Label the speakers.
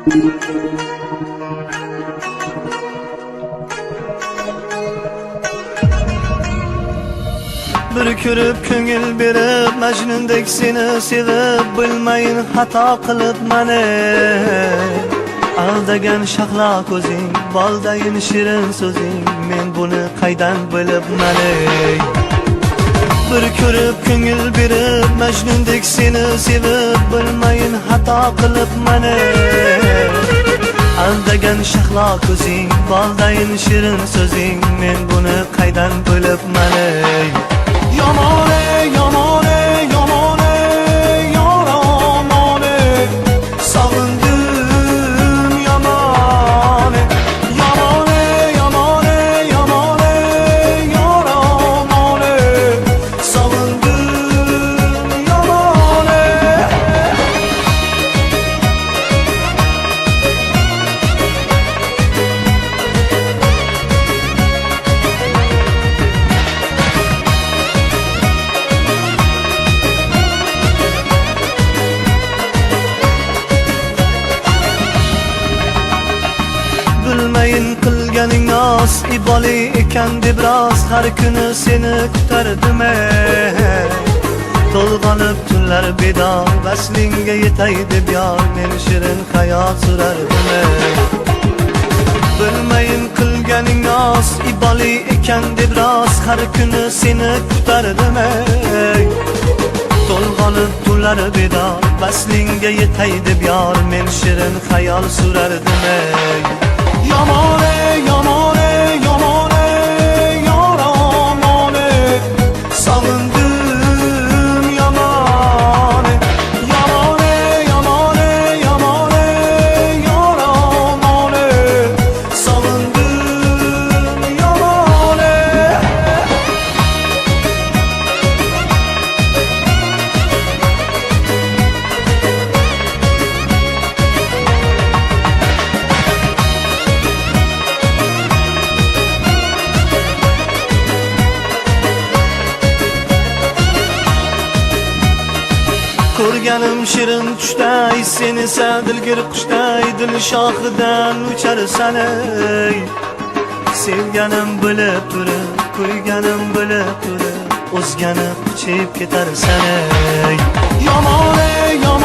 Speaker 1: Bir ko'rib ko'ngil berib Majnundek seni sevib bilmayin xato qilib mani aldagan shahlo ko'zing boldayin shirin so'zing men buni qaydan bilib mani bir ko'rib ko'ngil berib Majnundek seni sevib bilmayin xato qilib mani aldagan shahlo ko'zing boldayin shirin so'zing men buni qaydan bilib mani Yomone, yomone, yomone, yoramone Savundim yomone Yomone, yomone, yomone, yoramone Savundim yomone Bilmayin qilganing nos iboli ekan deb rost har kuni seni kutardim to'lg'anib tunlar bedor vaslingga yetay deb yor men shirin hayot surardim bilmayin qilganing nos iboli ekan deb rost har kuni seni kutardim to'lg'anib tunlar bedor vaslingga yetay deb yor men shirin hayol surardim Yomone, yomone, yomone, yoramone Savundim yomone Yomone, yomone, yomone, yoramone Savundim yomone Ko'rganim shirin tushday sen esa dilgir qushday dil shoxidan ucharsan ey sevganim bilib turib ko'rganim bilib turib o'zgani quchib ketarsan ey Yomone, yomone